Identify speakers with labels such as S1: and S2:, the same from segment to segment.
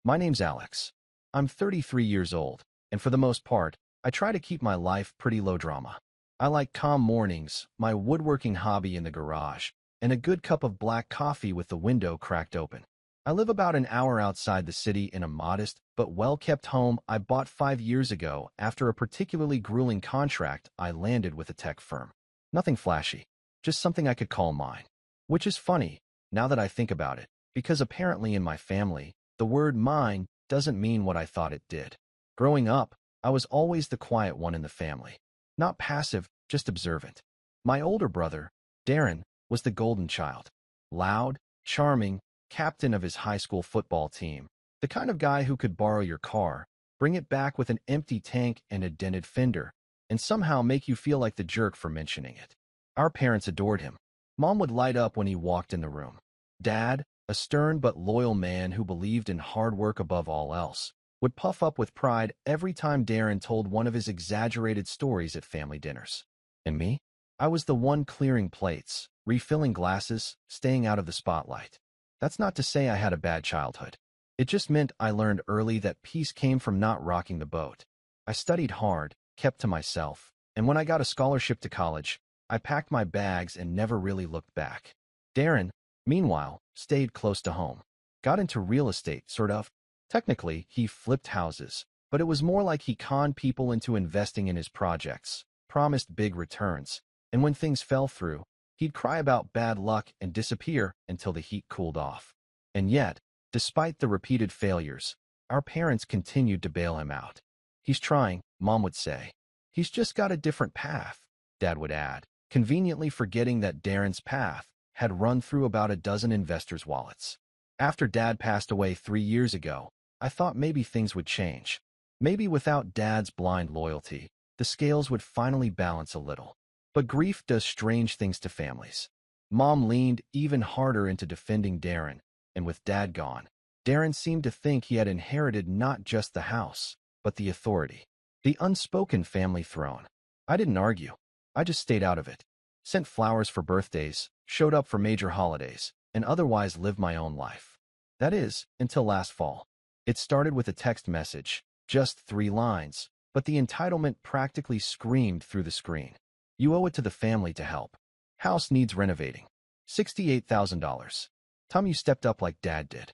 S1: My name's Alex. I'm 33 years old, and for the most part, I try to keep my life pretty low drama. I like calm mornings, my woodworking hobby in the garage, and a good cup of black coffee with the window cracked open. I live about an hour outside the city in a modest but well-kept home I bought 5 years ago after a particularly grueling contract I landed with a tech firm. Nothing flashy, just something I could call mine. Which is funny, now that I think about it, because apparently in my family, the word mine doesn't mean what I thought it did. Growing up, I was always the quiet one in the family. Not passive, just observant. My older brother, Darren, was the golden child. Loud, charming, captain of his high school football team. The kind of guy who could borrow your car, bring it back with an empty tank and a dented fender, and somehow make you feel like the jerk for mentioning it. Our parents adored him. Mom would light up when he walked in the room. Dad, a stern but loyal man who believed in hard work above all else, would puff up with pride every time Darren told one of his exaggerated stories at family dinners. And me? I was the one clearing plates, refilling glasses, staying out of the spotlight. That's not to say I had a bad childhood. It just meant I learned early that peace came from not rocking the boat. I studied hard, kept to myself, and when I got a scholarship to college, I packed my bags and never really looked back. Darren, meanwhile, stayed close to home. Got into real estate, sort of. Technically, he flipped houses, but it was more like he conned people into investing in his projects, promised big returns, and when things fell through, he'd cry about bad luck and disappear until the heat cooled off. And yet, despite the repeated failures, our parents continued to bail him out. He's trying, Mom would say. He's just got a different path, Dad would add, conveniently forgetting that Darren's path had run through about a dozen investors' wallets. After Dad passed away 3 years ago, I thought maybe things would change. Maybe without Dad's blind loyalty, the scales would finally balance a little. But grief does strange things to families. Mom leaned even harder into defending Darren, and with Dad gone, Darren seemed to think he had inherited not just the house, but the authority. The unspoken family throne. I didn't argue. I just stayed out of it. Sent flowers for birthdays, showed up for major holidays, and otherwise lived my own life. That is, until last fall. It started with a text message, just 3 lines, but the entitlement practically screamed through the screen. You owe it to the family to help. House needs renovating. $68,000. Tom, you stepped up like Dad did.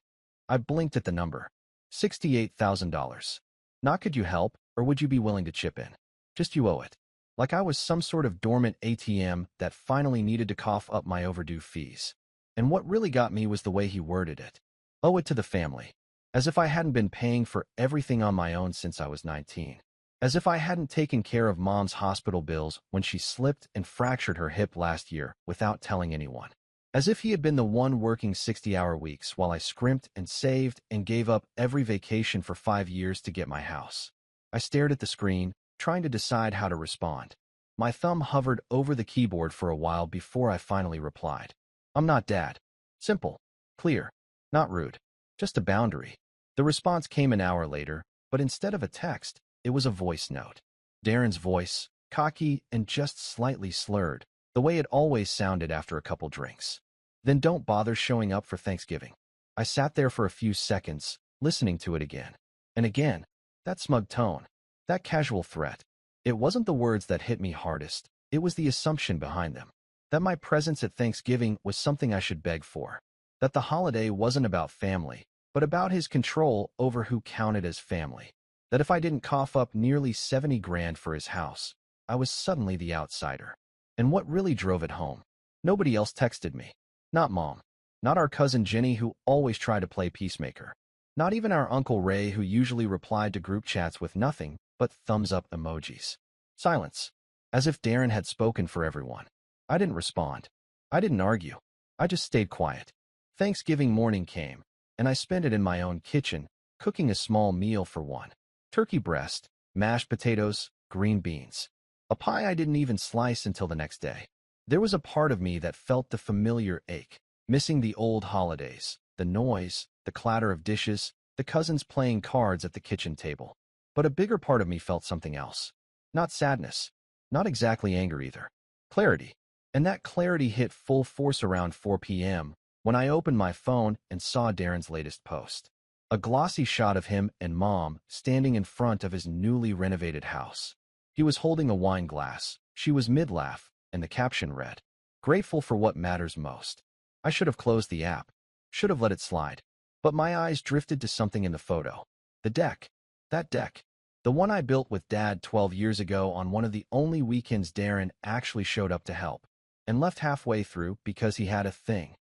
S1: I blinked at the number. $68,000. Not could you help, or would you be willing to chip in? Just you owe it. Like I was some sort of dormant ATM that finally needed to cough up my overdue fees. And what really got me was the way he worded it. Owe it to the family. As if I hadn't been paying for everything on my own since I was 19. As if I hadn't taken care of Mom's hospital bills when she slipped and fractured her hip last year without telling anyone. As if he had been the one working 60-hour weeks while I scrimped and saved and gave up every vacation for 5 years to get my house. I stared at the screen, trying to decide how to respond. My thumb hovered over the keyboard for a while before I finally replied. I'm not Dad. Simple. Clear. Not rude. Just a boundary. The response came an hour later, but instead of a text, it was a voice note. Darren's voice, cocky and just slightly slurred, the way it always sounded after a couple drinks. Then don't bother showing up for Thanksgiving. I sat there for a few seconds, listening to it again. And again, that smug tone, that casual threat. It wasn't the words that hit me hardest, it was the assumption behind them. That my presence at Thanksgiving was something I should beg for. That the holiday wasn't about family, but about his control over who counted as family. That if I didn't cough up nearly 70 grand for his house, I was suddenly the outsider. And what really drove it home? Nobody else texted me. Not Mom. Not our cousin Jenny, who always tried to play peacemaker. Not even our Uncle Ray, who usually replied to group chats with nothing but thumbs-up emojis. Silence. As if Darren had spoken for everyone. I didn't respond. I didn't argue. I just stayed quiet. Thanksgiving morning came, and I spent it in my own kitchen, cooking a small meal for one. Turkey breast, mashed potatoes, green beans. A pie I didn't even slice until the next day. There was a part of me that felt the familiar ache, missing the old holidays, the noise, the clatter of dishes, the cousins playing cards at the kitchen table. But a bigger part of me felt something else. Not sadness. Not exactly anger either. Clarity. And that clarity hit full force around 4 p.m. when I opened my phone and saw Darren's latest post. A glossy shot of him and Mom standing in front of his newly renovated house. He was holding a wine glass. She was mid-laugh, and the caption read, "Grateful for what matters most." I should have closed the app. Should have let it slide. But my eyes drifted to something in the photo. The deck. That deck. The one I built with Dad 12 years ago on one of the only weekends Darren actually showed up to help, and left halfway through because he had a thing.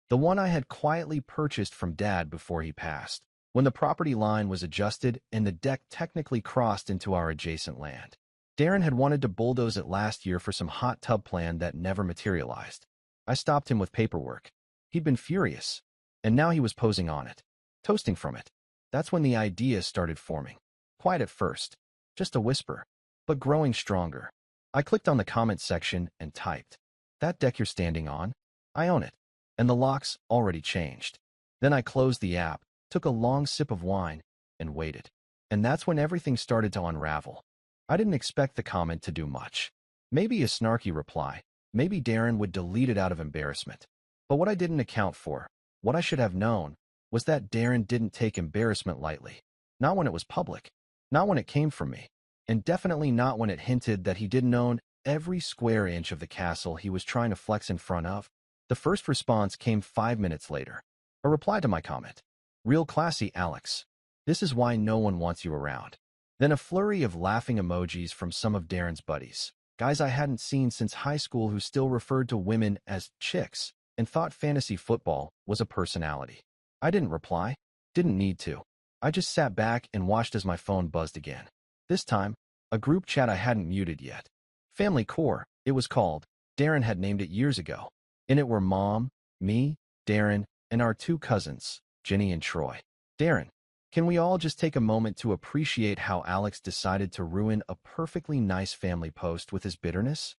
S1: The one I had quietly purchased from Dad before he passed, when the property line was adjusted and the deck technically crossed into our adjacent land. Darren had wanted to bulldoze it last year for some hot tub plan that never materialized. I stopped him with paperwork. He'd been furious, and now he was posing on it, toasting from it. That's when the idea started forming. Quiet at first, just a whisper, but growing stronger. I clicked on the comment section and typed, "That deck you're standing on? I own it." And the locks already changed. Then I closed the app, took a long sip of wine, and waited. And that's when everything started to unravel. I didn't expect the comment to do much. Maybe a snarky reply, maybe Darren would delete it out of embarrassment. But what I didn't account for, what I should have known, was that Darren didn't take embarrassment lightly. Not when it was public. Not when it came from me. And definitely not when it hinted that he didn't own every square inch of the castle he was trying to flex in front of. The first response came 5 minutes later. A reply to my comment. "Real classy, Alex. This is why no one wants you around." Then a flurry of laughing emojis from some of Darren's buddies. Guys I hadn't seen since high school who still referred to women as chicks and thought fantasy football was a personality. I didn't reply. Didn't need to. I just sat back and watched as my phone buzzed again. This time, a group chat I hadn't muted yet. Family Core, it was called. Darren had named it years ago. In it were Mom, me, Darren, and our 2 cousins, Jenny and Troy. "Darren, can we all just take a moment to appreciate how Alex decided to ruin a perfectly nice family post with his bitterness?"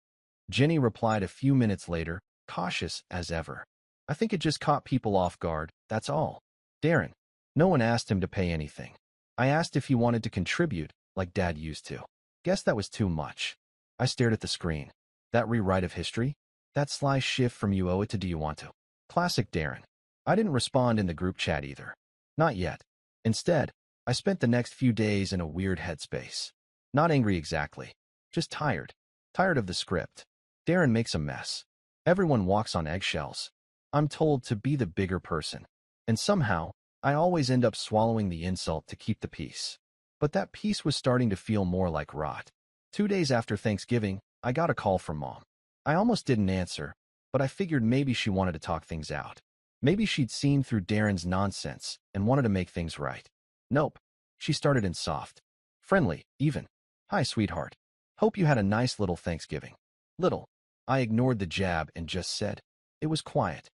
S1: Jenny replied a few minutes later, cautious as ever. "I think it just caught people off guard, that's all." "Darren, no one asked him to pay anything. I asked if he wanted to contribute, like Dad used to. Guess that was too much." I stared at the screen. That rewrite of history? That sly shift from "you owe it" to "do you want to?" Classic Darren. I didn't respond in the group chat either. Not yet. Instead, I spent the next few days in a weird headspace. Not angry exactly. Just tired. Tired of the script. Darren makes a mess. Everyone walks on eggshells. I'm told to be the bigger person. And somehow, I always end up swallowing the insult to keep the peace. But that peace was starting to feel more like rot. 2 days after Thanksgiving, I got a call from Mom. I almost didn't answer, but I figured maybe she wanted to talk things out. Maybe she'd seen through Darren's nonsense and wanted to make things right. Nope. She started in soft. Friendly, even. "Hi, sweetheart. Hope you had a nice little Thanksgiving." Little. I ignored the jab and just said, "It was quiet."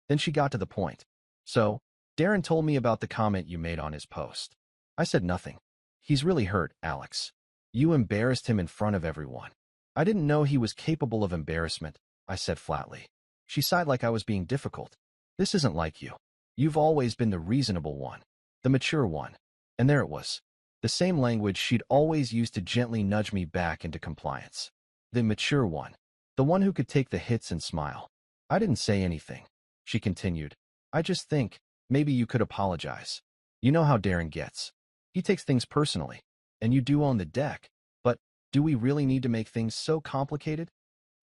S1: Then she got to the point. "So, Darren told me about the comment you made on his post." I said nothing. "He's really hurt, Alex. You embarrassed him in front of everyone." "I didn't know he was capable of embarrassment," I said flatly. She sighed like I was being difficult. "This isn't like you. You've always been the reasonable one, the mature one." And there it was. The same language she'd always used to gently nudge me back into compliance. The mature one. The one who could take the hits and smile. I didn't say anything. She continued. "I just think, maybe you could apologize. You know how Darren gets. He takes things personally. And you do own the deck. But, do we really need to make things so complicated?"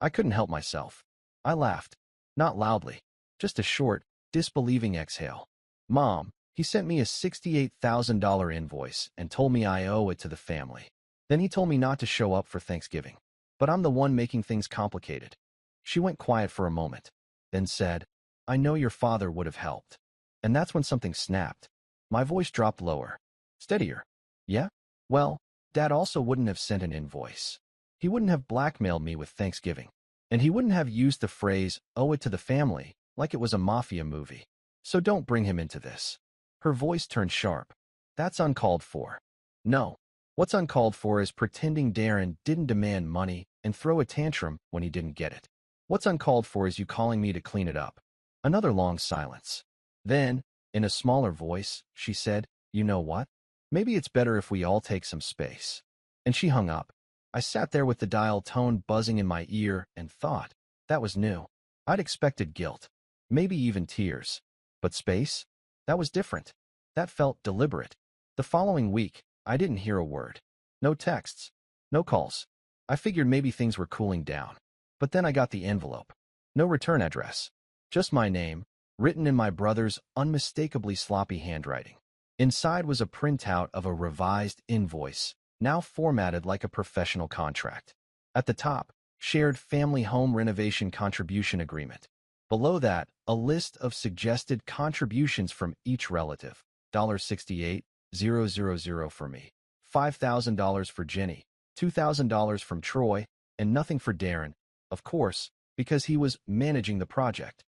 S1: I couldn't help myself. I laughed. Not loudly. Just a short, disbelieving exhale. "Mom, he sent me a $68,000 invoice and told me I owe it to the family. Then he told me not to show up for Thanksgiving. But I'm the one making things complicated." She went quiet for a moment, then said, "I know your father would have helped." And that's when something snapped. My voice dropped lower. Steadier. "Yeah? Well, Dad also wouldn't have sent an invoice. He wouldn't have blackmailed me with Thanksgiving. And he wouldn't have used the phrase, 'owe it to the family,' like it was a mafia movie. So don't bring him into this." Her voice turned sharp. "That's uncalled for." "No. What's uncalled for is pretending Darren didn't demand money and throw a tantrum when he didn't get it. What's uncalled for is you calling me to clean it up." Another long silence. Then, in a smaller voice, she said, "You know what? Maybe it's better if we all take some space." And she hung up. I sat there with the dial tone buzzing in my ear and thought, that was new. I'd expected guilt. Maybe even tears. But space? That was different. That felt deliberate. The following week, I didn't hear a word. No texts. No calls. I figured maybe things were cooling down. But then I got the envelope. No return address. Just my name, written in my brother's unmistakably sloppy handwriting. Inside was a printout of a revised invoice, now formatted like a professional contract. At the top, shared family home renovation contribution agreement. Below that, a list of suggested contributions from each relative. $68,000 for me, $5,000 for Jenny, $2,000 from Troy, and nothing for Darren, of course, because he was managing the project.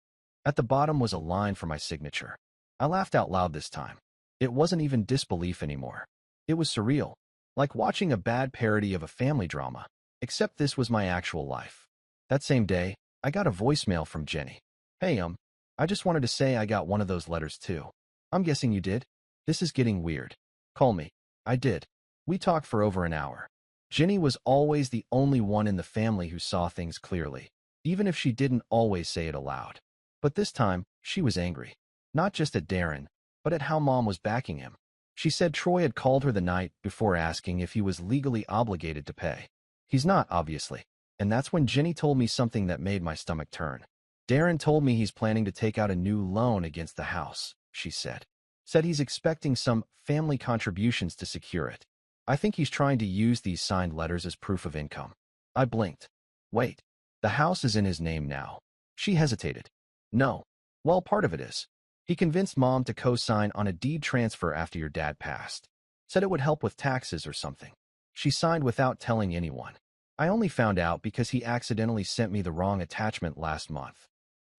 S1: At the bottom was a line for my signature. I laughed out loud this time. It wasn't even disbelief anymore. It was surreal, like watching a bad parody of a family drama, except this was my actual life. That same day, I got a voicemail from Jenny. Hey, I just wanted to say I got one of those letters too. I'm guessing you did? This is getting weird. Call me. I did. We talked for over an hour. Jenny was always the only one in the family who saw things clearly, even if she didn't always say it aloud. But this time, she was angry. Not just at Darren, but at how Mom was backing him. She said Troy had called her the night before asking if he was legally obligated to pay. He's not, obviously. And that's when Jenny told me something that made my stomach turn. Darren told me he's planning to take out a new loan against the house, she said. Said he's expecting some family contributions to secure it. I think he's trying to use these signed letters as proof of income. I blinked. Wait, the house is in his name now. She hesitated. No. Well, part of it is. He convinced Mom to co-sign on a deed transfer after your dad passed. Said it would help with taxes or something. She signed without telling anyone. I only found out because he accidentally sent me the wrong attachment last month.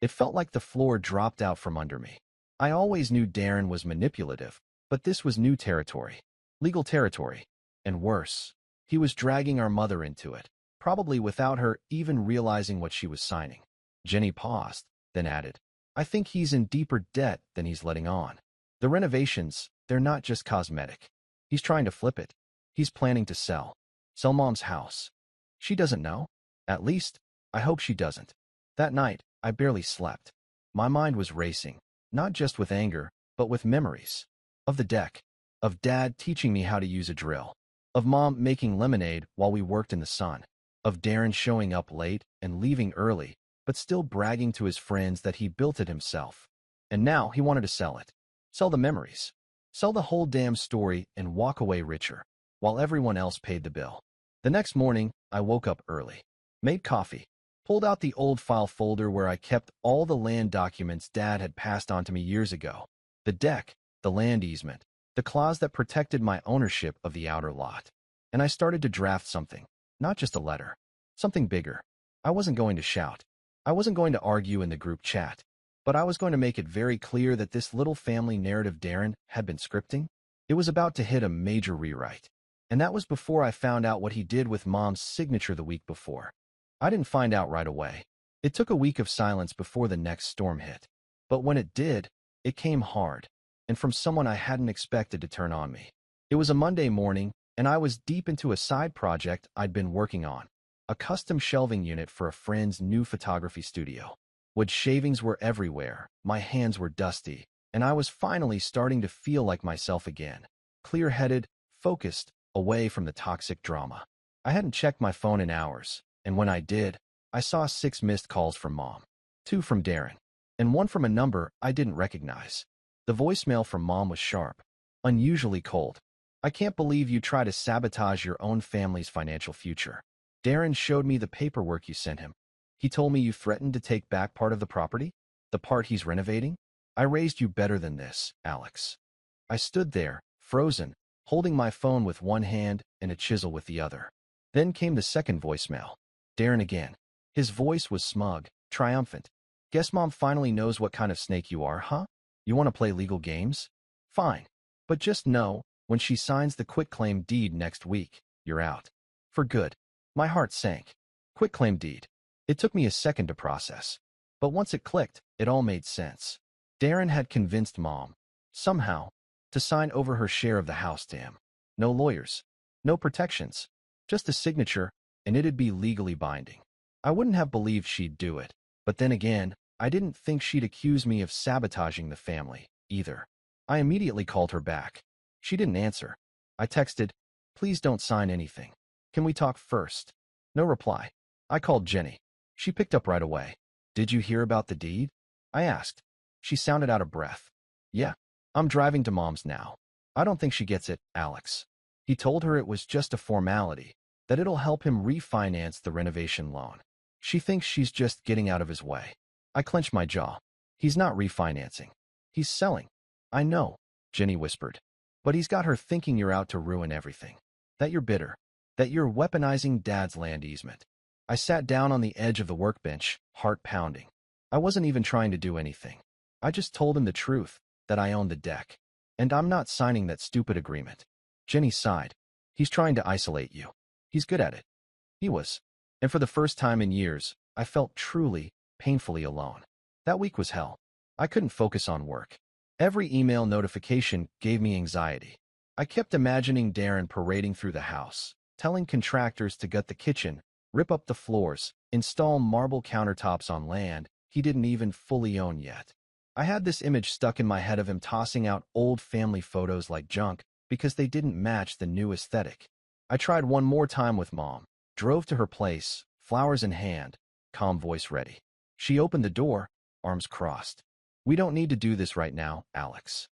S1: It felt like the floor dropped out from under me. I always knew Darren was manipulative, but this was new territory. Legal territory. And worse, he was dragging our mother into it, probably without her even realizing what she was signing. Jenny paused, then added, I think he's in deeper debt than he's letting on. The renovations, they're not just cosmetic. He's trying to flip it. He's planning to sell. Sell Mom's house. She doesn't know. At least, I hope she doesn't. That night, I barely slept. My mind was racing, not just with anger, but with memories. Of the deck. Of Dad teaching me how to use a drill. Of Mom making lemonade while we worked in the sun. Of Darren showing up late and leaving early, but still bragging to his friends that he built it himself. And now he wanted to sell it. Sell the memories. Sell the whole damn story and walk away richer, while everyone else paid the bill. The next morning, I woke up early. Made coffee. Pulled out the old file folder where I kept all the land documents Dad had passed on to me years ago. The deck, the land easement, the clause that protected my ownership of the outer lot. And I started to draft something, not just a letter. Something bigger. I wasn't going to shout. I wasn't going to argue in the group chat. But I was going to make it very clear that this little family narrative Darren had been scripting, it was about to hit a major rewrite. And that was before I found out what he did with Mom's signature the week before. I didn't find out right away. It took a week of silence before the next storm hit. But when it did, it came hard, and from someone I hadn't expected to turn on me. It was a Monday morning, and I was deep into a side project I'd been working on, a custom shelving unit for a friend's new photography studio. Wood shavings were everywhere, my hands were dusty, and I was finally starting to feel like myself again, clear-headed, focused, away from the toxic drama. I hadn't checked my phone in hours, and when I did, I saw 6 missed calls from Mom, 2 from Darren, and 1 from a number I didn't recognize. The voicemail from Mom was sharp, unusually cold. I can't believe you try to sabotage your own family's financial future. Darren showed me the paperwork you sent him. He told me you threatened to take back part of the property, the part he's renovating. I raised you better than this, Alex. I stood there, frozen, holding my phone with one hand and a chisel with the other. Then came the second voicemail. Darren again. His voice was smug, triumphant. Guess Mom finally knows what kind of snake you are, huh? You want to play legal games? Fine. But just know, when she signs the quitclaim deed next week, you're out. For good. My heart sank. Quitclaim deed. It took me a second to process. But once it clicked, it all made sense. Darren had convinced Mom, somehow, to sign over her share of the house to him. No lawyers. No protections. Just a signature, and it'd be legally binding. I wouldn't have believed she'd do it. But then again, I didn't think she'd accuse me of sabotaging the family, either. I immediately called her back. She didn't answer. I texted, "Please don't sign anything. Can we talk first?" No reply. I called Jenny. She picked up right away. "Did you hear about the deed?" I asked. She sounded out of breath. "Yeah, I'm driving to Mom's now." I don't think she gets it, Alex. He told her it was just a formality, that it'll help him refinance the renovation loan. She thinks she's just getting out of his way. I clenched my jaw. He's not refinancing. He's selling. I know, Jenny whispered. But he's got her thinking you're out to ruin everything. That you're bitter. That you're weaponizing Dad's land easement. I sat down on the edge of the workbench, heart pounding. I wasn't even trying to do anything. I just told him the truth, that I own the deck. And I'm not signing that stupid agreement. Jenny sighed. He's trying to isolate you. He's good at it. He was. And for the first time in years, I felt truly, painfully alone. That week was hell. I couldn't focus on work. Every email notification gave me anxiety. I kept imagining Darren parading through the house, telling contractors to gut the kitchen, rip up the floors, install marble countertops on land he didn't even fully own yet. I had this image stuck in my head of him tossing out old family photos like junk because they didn't match the new aesthetic. I tried one more time with Mom, drove to her place, flowers in hand, calm voice ready. She opened the door, arms crossed. "We don't need to do this right now, Alex."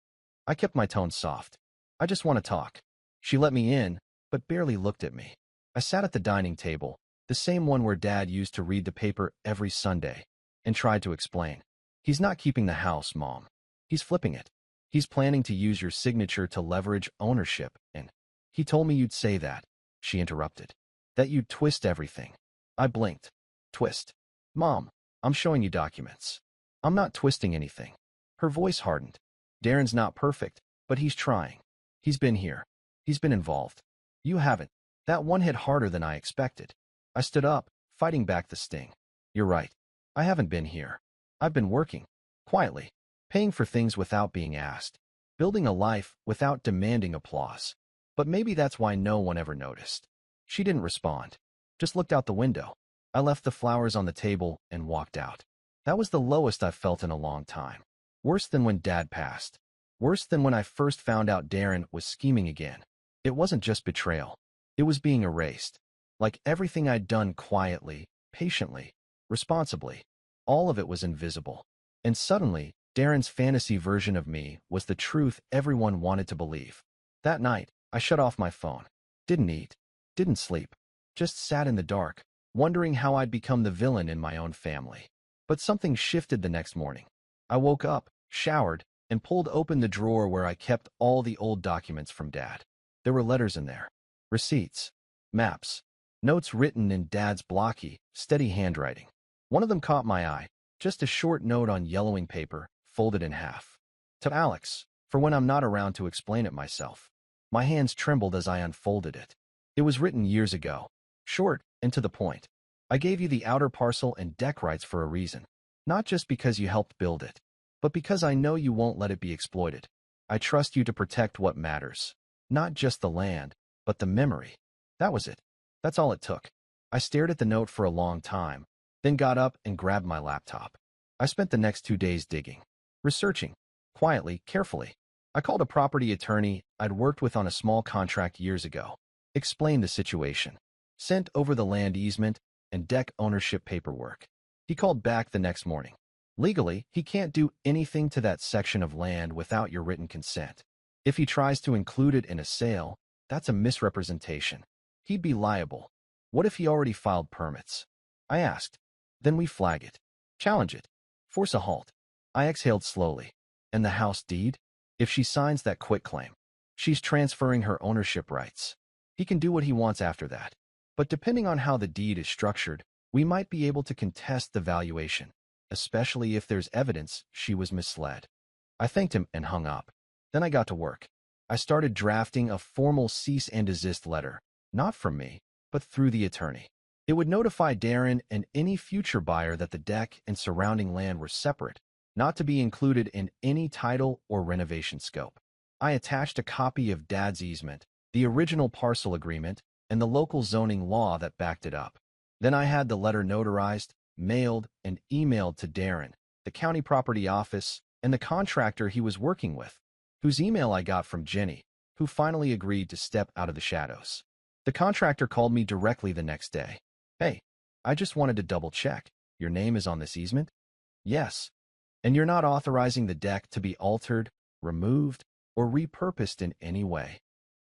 S1: I kept my tone soft. "I just want to talk." She let me in, but barely looked at me. I sat at the dining table, the same one where Dad used to read the paper every Sunday, and tried to explain. "He's not keeping the house, Mom. He's flipping it. He's planning to use your signature to leverage ownership, and—" "He told me you'd say that," she interrupted. "That you'd twist everything." I blinked. "Twist? Mom, I'm showing you documents. I'm not twisting anything." Her voice hardened. "Darren's not perfect, but he's trying. He's been here. He's been involved. You haven't." That one hit harder than I expected. I stood up, fighting back the sting. "You're right. I haven't been here. I've been working, quietly, paying for things without being asked, building a life without demanding applause. But maybe that's why no one ever noticed." She didn't respond, just looked out the window. I left the flowers on the table and walked out. That was the lowest I've felt in a long time. Worse than when Dad passed. Worse than when I first found out Darren was scheming again. It wasn't just betrayal. It was being erased. Like everything I'd done quietly, patiently, responsibly. All of it was invisible. And suddenly, Darren's fantasy version of me was the truth everyone wanted to believe. That night, I shut off my phone. Didn't eat. Didn't sleep. Just sat in the dark, wondering how I'd become the villain in my own family. But something shifted the next morning. I woke up, showered, and pulled open the drawer where I kept all the old documents from Dad. There were letters in there. Receipts. Maps. Notes written in Dad's blocky, steady handwriting. One of them caught my eye. Just a short note on yellowing paper, folded in half. "To Alex, for when I'm not around to explain it myself." My hands trembled as I unfolded it. It was written years ago. Short and to the point. "I gave you the outer parcel and deck rights for a reason. Not just because you helped build it, but because I know you won't let it be exploited. I trust you to protect what matters. Not just the land, but the memory." That was it. That's all it took. I stared at the note for a long time, then got up and grabbed my laptop. I spent the next 2 days digging, researching, quietly, carefully. I called a property attorney I'd worked with on a small contract years ago, explained the situation, sent over the land easement and deck ownership paperwork. He called back the next morning. "Legally, he can't do anything to that section of land without your written consent. If he tries to include it in a sale, that's a misrepresentation. He'd be liable." "What if he already filed permits?" I asked. "Then we flag it. Challenge it. Force a halt." I exhaled slowly. "And the house deed? If she signs that quitclaim, she's transferring her ownership rights. He can do what he wants after that. But depending on how the deed is structured, we might be able to contest the valuation, especially if there's evidence she was misled." I thanked him and hung up. Then I got to work. I started drafting a formal cease and desist letter, not from me, but through the attorney. It would notify Darren and any future buyer that the deck and surrounding land were separate, not to be included in any title or renovation scope. I attached a copy of Dad's easement, the original parcel agreement, and the local zoning law that backed it up. Then I had the letter notarized, mailed, and emailed to Darren, the county property office, and the contractor he was working with. whose email I got from Jenny, who finally agreed to step out of the shadows. The contractor called me directly the next day. Hey, I just wanted to double check. Your name is on this easement? Yes. And you're not authorizing the deck to be altered, removed, or repurposed in any way?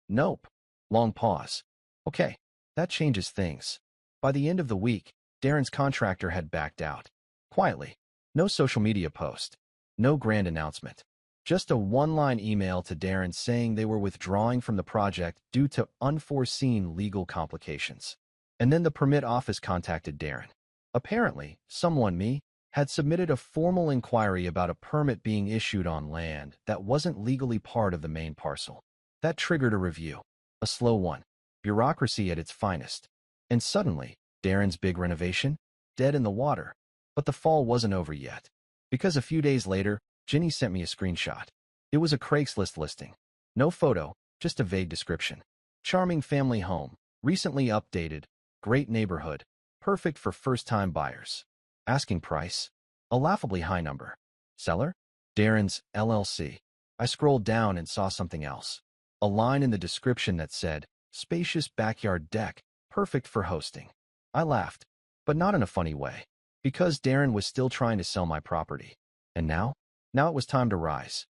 S1: Nope. Long pause. Okay, that changes things. By the end of the week, Darren's contractor had backed out. Quietly. No social media post. No grand announcement. Just a one-line email to Darren saying they were withdrawing from the project due to unforeseen legal complications. And then the permit office contacted Darren. Apparently, someone, me, had submitted a formal inquiry about a permit being issued on land that wasn't legally part of the main parcel. That triggered a review. A slow one. Bureaucracy at its finest. And suddenly, Darren's big renovation? Dead in the water. But the fall wasn't over yet. Because a few days later, Ginny sent me a screenshot. It was a Craigslist listing. No photo, just a vague description. Charming family home, recently updated, great neighborhood, perfect for first-time buyers. Asking price? A laughably high number. Seller? Darren's LLC. I scrolled down and saw something else. A line in the description that said, spacious backyard deck, perfect for hosting. I laughed, but not in a funny way, because Darren was still trying to sell my property. And now? Now it was time to rise.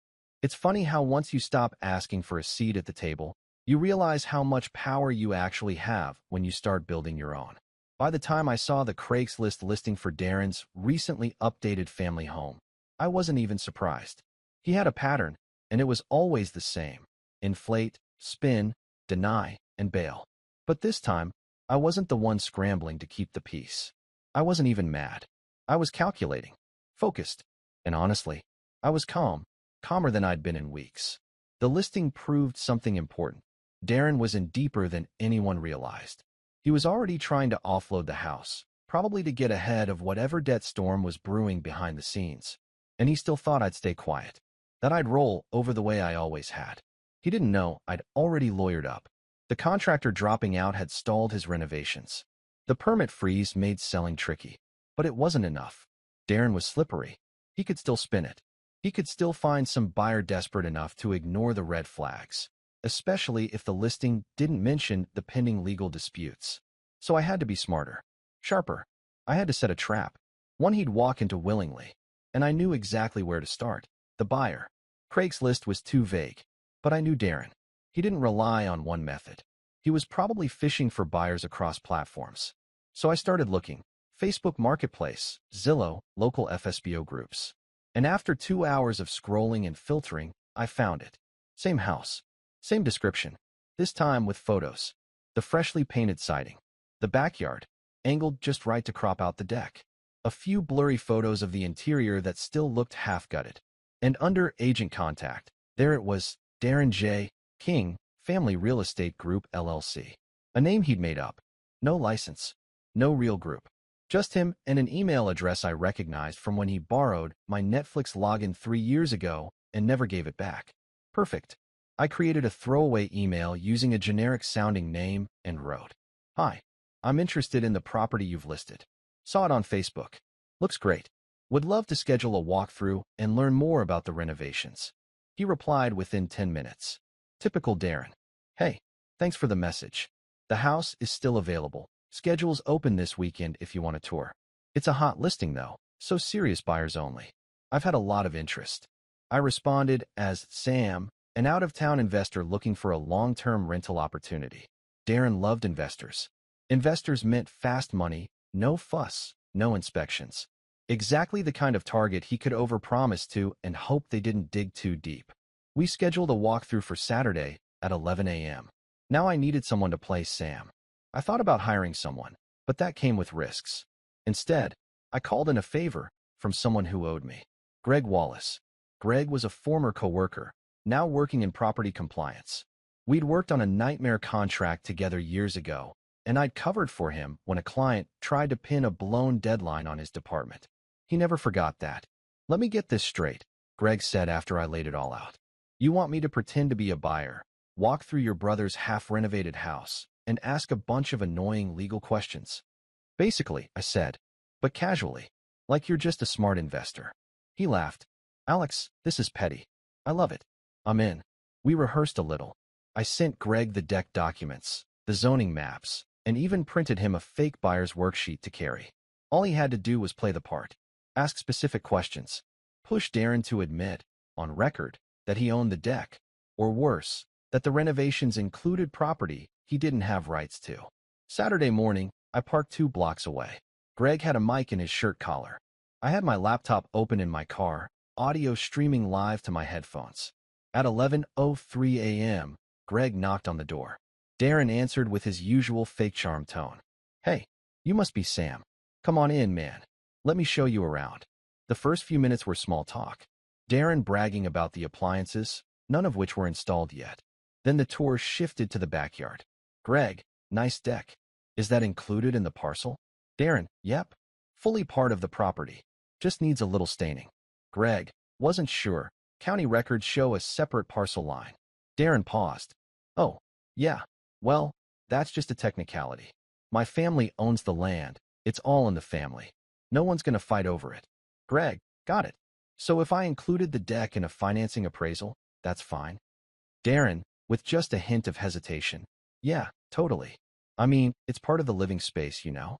S1: It's funny how once you stop asking for a seat at the table, you realize how much power you actually have when you start building your own. By the time I saw the Craigslist listing for Darren's recently updated family home, I wasn't even surprised. He had a pattern, and it was always the same. Inflate, spin, deny, and bail. But this time, I wasn't the one scrambling to keep the peace. I wasn't even mad. I was calculating, focused, and honestly, I was calm, calmer than I'd been in weeks. The listing proved something important. Darren was in deeper than anyone realized. He was already trying to offload the house, probably to get ahead of whatever debt storm was brewing behind the scenes. And he still thought I'd stay quiet, that I'd roll over the way I always had. He didn't know I'd already lawyered up. The contractor dropping out had stalled his renovations. The permit freeze made selling tricky, but it wasn't enough. Darren was slippery. He could still spin it. He could still find some buyer desperate enough to ignore the red flags, especially if the listing didn't mention the pending legal disputes. So I had to be smarter, sharper. I had to set a trap, one he'd walk into willingly. And I knew exactly where to start. The buyer. Craigslist was too vague, but I knew Darren. He didn't rely on one method. He was probably fishing for buyers across platforms. So I started looking. Facebook Marketplace, Zillow, local FSBO groups. And after 2 hours of scrolling and filtering, I found it. Same house. Same description. This time with photos. The freshly painted siding. The backyard, angled just right to crop out the deck. A few blurry photos of the interior that still looked half-gutted. And under agent contact, there it was, Darren J. King, Family Real Estate Group LLC. A name he'd made up. No license. No real group. Just him and an email address I recognized from when he borrowed my Netflix login 3 years ago and never gave it back. Perfect. I created a throwaway email using a generic-sounding name and wrote, "Hi, I'm interested in the property you've listed. Saw it on Facebook. Looks great. Would love to schedule a walkthrough and learn more about the renovations." He replied within 10 minutes. Typical Darren. "Hey, thanks for the message. The house is still available. Schedule's open this weekend if you want a tour. It's a hot listing though, so serious buyers only. I've had a lot of interest." I responded as Sam, an out-of-town investor looking for a long-term rental opportunity. Darren loved investors. Investors meant fast money, no fuss, no inspections. Exactly the kind of target he could overpromise to and hope they didn't dig too deep. We scheduled a walkthrough for Saturday at 11 a.m. Now I needed someone to play Sam. I thought about hiring someone, but that came with risks. Instead, I called in a favor from someone who owed me. Greg Wallace. Greg was a former coworker, now working in property compliance. We'd worked on a nightmare contract together years ago, and I'd covered for him when a client tried to pin a blown deadline on his department. He never forgot that. "Let me get this straight," Greg said after I laid it all out. "You want me to pretend to be a buyer, walk through your brother's half-renovated house, and ask a bunch of annoying legal questions?" "Basically," I said, but casually, like you're just a smart investor. He laughed. "Alex, this is petty. I love it. I'm in. We rehearsed a little. I sent Greg the deck documents, the zoning maps, and even printed him a fake buyer's worksheet to carry. All he had to do was play the part, ask specific questions, push Darren to admit, on record, that he owned the deck, or worse, that the renovations included property he didn't have rights to. Saturday morning, I parked 2 blocks away. Greg had a mic in his shirt collar. I had my laptop open in my car, audio streaming live to my headphones. At 11:03 a.m., Greg knocked on the door. Darren answered with his usual fake charm tone. "Hey, you must be Sam. Come on in, man. Let me show you around." The first few minutes were small talk. Darren bragging about the appliances, none of which were installed yet. Then the tour shifted to the backyard. "Greg, nice deck. Is that included in the parcel?" Darren, "Yep. Fully part of the property. Just needs a little staining." Greg, "Wasn't sure. County records show a separate parcel line." Darren paused. "Oh, yeah. Well, that's just a technicality. My family owns the land. It's all in the family. No one's going to fight over it." Greg, "Got it. So if I included the deck in a financing appraisal, that's fine?" Darren, with just a hint of hesitation, "Yeah, totally. I mean, it's part of the living space, you know?"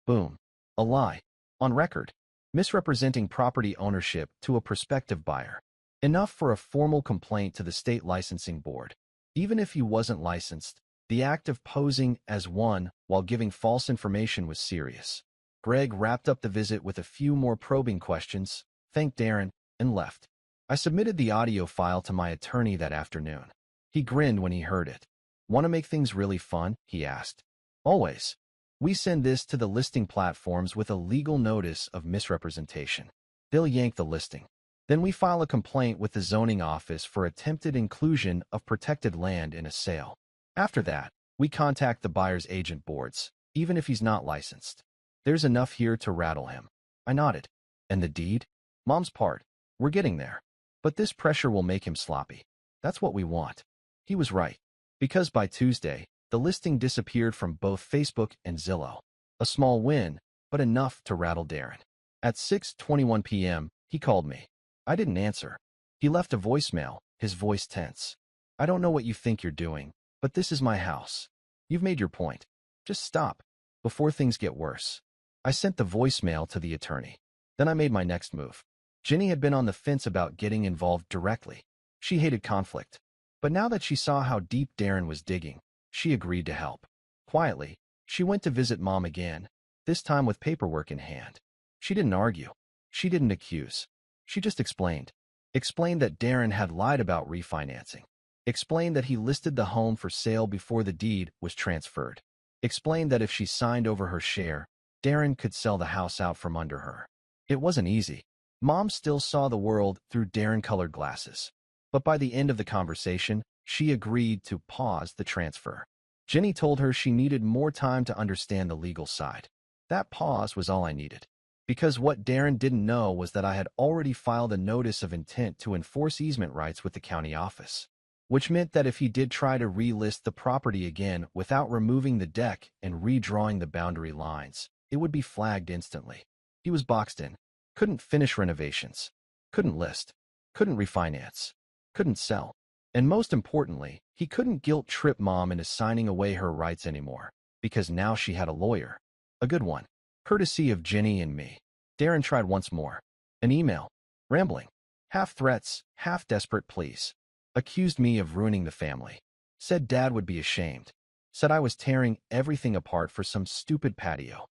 S1: Boom. A lie. On record. Misrepresenting property ownership to a prospective buyer. Enough for a formal complaint to the state licensing board. Even if he wasn't licensed, the act of posing as one while giving false information was serious. Greg wrapped up the visit with a few more probing questions, thanked Darren, and left. I submitted the audio file to my attorney that afternoon. He grinned when he heard it. "Want to make things really fun?" he asked. "Always. We send this to the listing platforms with a legal notice of misrepresentation. They'll yank the listing. Then we file a complaint with the zoning office for attempted inclusion of protected land in a sale. After that, we contact the buyer's agent boards, even if he's not licensed. There's enough here to rattle him." I nodded. "And the deed?" "Mom's part. We're getting there. But this pressure will make him sloppy. That's what we want." He was right. Because by Tuesday, the listing disappeared from both Facebook and Zillow. A small win, but enough to rattle Darren. At 6:21 p.m., he called me. I didn't answer. He left a voicemail, his voice tense. "I don't know what you think you're doing, but this is my house. You've made your point. Just stop, before things get worse." I sent the voicemail to the attorney. Then I made my next move. Jenny had been on the fence about getting involved directly. She hated conflict. But now that she saw how deep Darren was digging, she agreed to help. Quietly, she went to visit Mom again, this time with paperwork in hand. She didn't argue. She didn't accuse. She just explained. Explained that Darren had lied about refinancing. Explained that he listed the home for sale before the deed was transferred. Explained that if she signed over her share, Darren could sell the house out from under her. It wasn't easy. Mom still saw the world through Darren-colored glasses. But by the end of the conversation, she agreed to pause the transfer. Jenny told her she needed more time to understand the legal side. That pause was all I needed. Because what Darren didn't know was that I had already filed a notice of intent to enforce easement rights with the county office. Which meant that if he did try to relist the property again without removing the deck and redrawing the boundary lines, it would be flagged instantly. He was boxed in. Couldn't finish renovations. Couldn't list. Couldn't refinance. Couldn't sell. And most importantly, he couldn't guilt-trip Mom into signing away her rights anymore, because now she had a lawyer. A good one. Courtesy of Jenny and me. Darren tried once more. An email. Rambling. Half threats, half desperate pleas. Accused me of ruining the family. Said Dad would be ashamed. Said I was tearing everything apart for some stupid patio.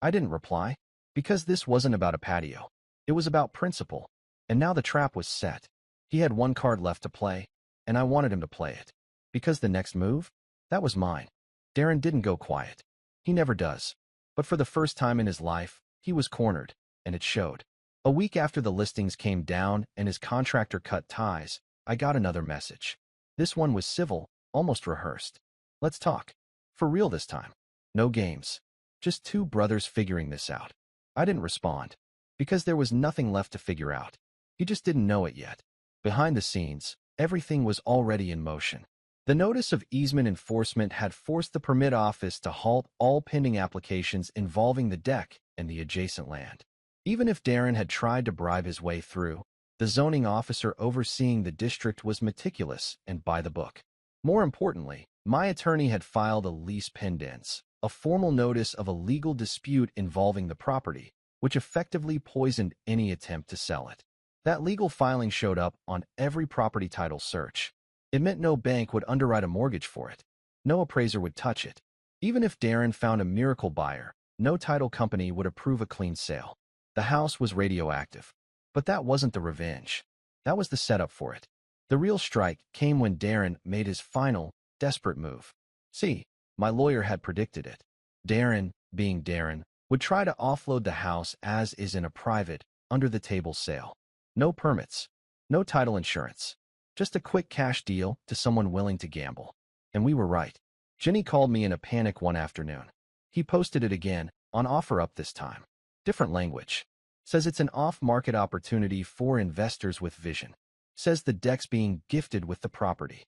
S1: I didn't reply, because this wasn't about a patio. It was about principle. And now the trap was set. He had one card left to play, and I wanted him to play it. Because the next move? That was mine. Darren didn't go quiet. He never does. But for the first time in his life, he was cornered, and it showed. A week after the listings came down and his contractor cut ties, I got another message. This one was civil, almost rehearsed. "Let's talk. For real this time. No games. Just two brothers figuring this out." I didn't respond, because there was nothing left to figure out. He just didn't know it yet. Behind the scenes, everything was already in motion. The notice of easement enforcement had forced the permit office to halt all pending applications involving the deck and the adjacent land. Even if Darren had tried to bribe his way through, The zoning officer overseeing the district was meticulous and by the book. More importantly, my attorney had filed a lease pendens, a formal notice of a legal dispute involving the property, which effectively poisoned any attempt to sell it. That legal filing showed up on every property title search. It meant no bank would underwrite a mortgage for it. No appraiser would touch it. Even if Darren found a miracle buyer, no title company would approve a clean sale. The house was radioactive. But that wasn't the revenge. That was the setup for it. The real strike came when Darren made his final, desperate move. See, my lawyer had predicted it. Darren, being Darren, would try to offload the house as is in a private, under-the-table sale. No permits, no title insurance. Just a quick cash deal to someone willing to gamble. And we were right. Jenny called me in a panic one afternoon. He posted it again, on OfferUp this time. Different language. Says it's an off-market opportunity for investors with vision. Says the deck's being gifted with the property.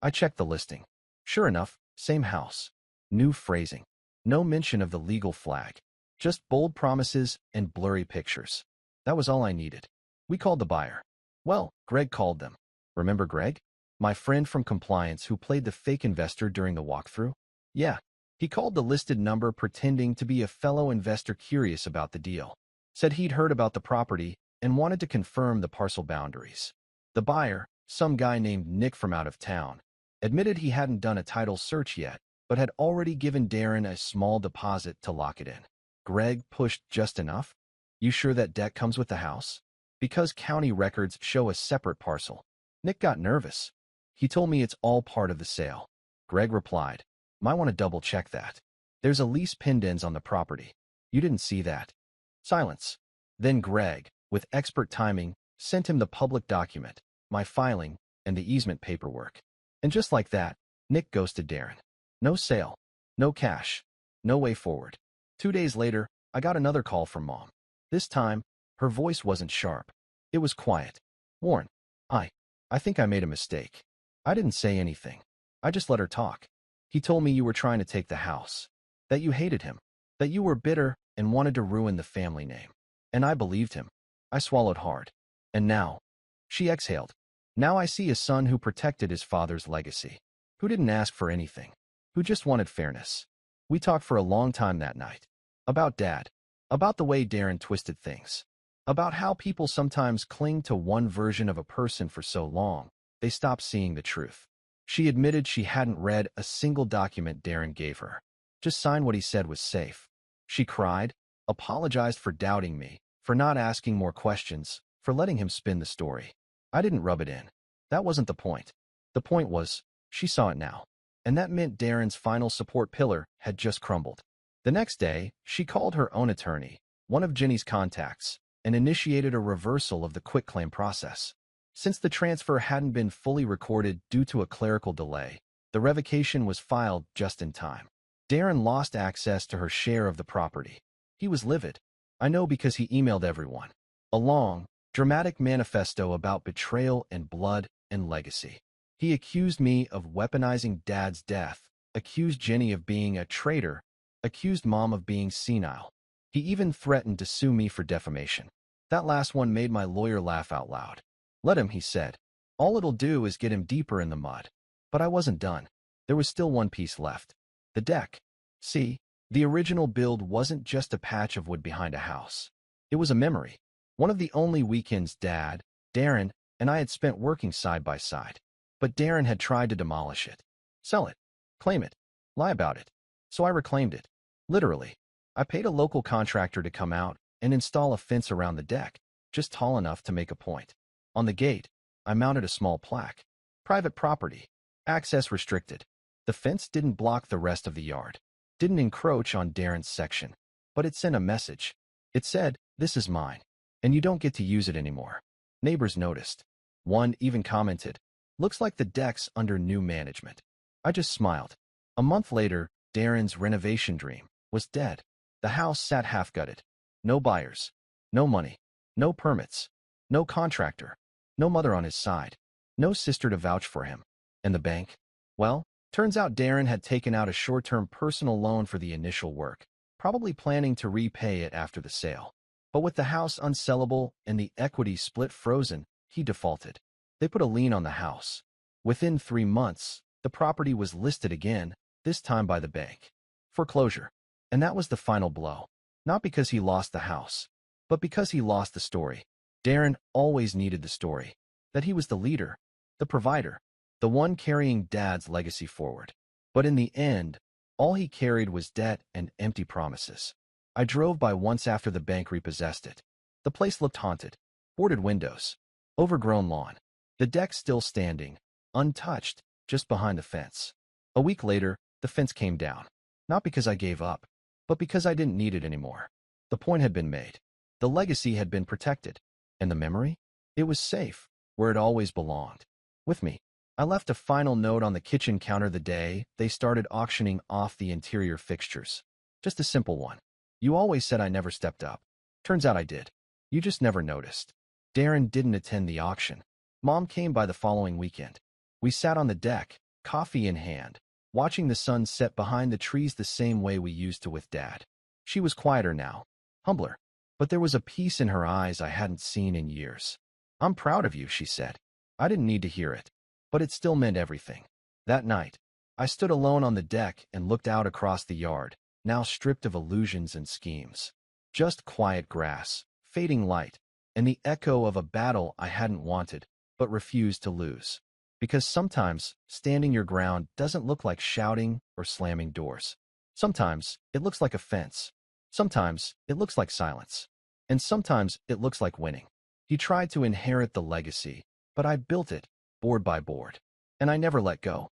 S1: I checked the listing. Sure enough, same house. New phrasing. No mention of the legal flag. Just bold promises and blurry pictures. That was all I needed. We called the buyer. Well, Greg called them. Remember Greg? My friend from compliance who played the fake investor during the walkthrough? Yeah. He called the listed number pretending to be a fellow investor curious about the deal. Said he'd heard about the property and wanted to confirm the parcel boundaries. The buyer, some guy named Nick from out of town, admitted he hadn't done a title search yet, but had already given Darren a small deposit to lock it in. Greg pushed just enough. You sure that deck comes with the house? Because county records show a separate parcel. Nick got nervous. He told me it's all part of the sale. Greg replied, might want to double check that. There's a lease pendens on the property. You didn't see that. Silence. Then Greg, with expert timing, sent him the public document, my filing, and the easement paperwork. And just like that, Nick ghosted Darren. No sale. No cash. No way forward. 2 days later, I got another call from Mom. This time, her voice wasn't sharp. It was quiet. Warren, I think I made a mistake. I didn't say anything. I just let her talk. He told me you were trying to take the house. That you hated him. That you were bitter and wanted to ruin the family name. And I believed him. I swallowed hard. And now, she exhaled. Now I see a son who protected his father's legacy. Who didn't ask for anything. Who just wanted fairness. We talked for a long time that night. About Dad. About the way Darren twisted things. About how people sometimes cling to one version of a person for so long, they stop seeing the truth. She admitted she hadn't read a single document Darren gave her. Just signed what he said was safe. She cried, apologized for doubting me, for not asking more questions, for letting him spin the story. I didn't rub it in. That wasn't the point. The point was, she saw it now. And that meant Darren's final support pillar had just crumbled. The next day, she called her own attorney, one of Jenny's contacts, and initiated a reversal of the quitclaim process. Since the transfer hadn't been fully recorded due to a clerical delay, the revocation was filed just in time. Darren lost access to her share of the property. He was livid. I know because he emailed everyone. A long, dramatic manifesto about betrayal and blood and legacy. He accused me of weaponizing Dad's death, accused Jenny of being a traitor, accused Mom of being senile. He even threatened to sue me for defamation. That last one made my lawyer laugh out loud. Let him, he said. All it'll do is get him deeper in the mud. But I wasn't done. There was still one piece left. The deck. See, the original build wasn't just a patch of wood behind a house. It was a memory. One of the only weekends Dad, Darren, and I had spent working side by side. But Darren had tried to demolish it. Sell it. Claim it. Lie about it. So I reclaimed it. Literally. I paid a local contractor to come out and install a fence around the deck, just tall enough to make a point. On the gate, I mounted a small plaque. Private property. Access restricted. The fence didn't block the rest of the yard. Didn't encroach on Darren's section. But it sent a message. It said, this is mine. And you don't get to use it anymore. Neighbors noticed. One even commented, looks like the deck's under new management. I just smiled. A month later, Darren's renovation dream was dead. The house sat half-gutted. No buyers. No money. No permits. No contractor. No mother on his side. No sister to vouch for him. And the bank? Well, turns out Darren had taken out a short-term personal loan for the initial work, probably planning to repay it after the sale. But with the house unsellable and the equity split frozen, he defaulted. They put a lien on the house. Within 3 months, the property was listed again, this time by the bank. Foreclosure. And that was the final blow. Not because he lost the house, but because he lost the story. Darren always needed the story. That he was the leader, the provider, the one carrying Dad's legacy forward. But in the end, all he carried was debt and empty promises. I drove by once after the bank repossessed it. The place looked haunted. Boarded windows. Overgrown lawn. The deck still standing, untouched, just behind the fence. A week later, the fence came down. Not because I gave up, but because I didn't need it anymore. The point had been made. The legacy had been protected. And the memory? It was safe, where it always belonged. With me. I left a final note on the kitchen counter the day they started auctioning off the interior fixtures. Just a simple one. You always said I never stepped up. Turns out I did. You just never noticed. Darren didn't attend the auction. Mom came by the following weekend. We sat on the deck, coffee in hand, watching the sun set behind the trees the same way we used to with Dad. She was quieter now, humbler, but there was a peace in her eyes I hadn't seen in years. I'm proud of you, she said. I didn't need to hear it, but it still meant everything. That night, I stood alone on the deck and looked out across the yard, now stripped of illusions and schemes. Just quiet grass, fading light, and the echo of a battle I hadn't wanted, but refused to lose. Because sometimes, standing your ground doesn't look like shouting or slamming doors. Sometimes, it looks like a fence. Sometimes, it looks like silence. And sometimes, it looks like winning. He tried to inherit the legacy, but I built it, board by board. And I never let go.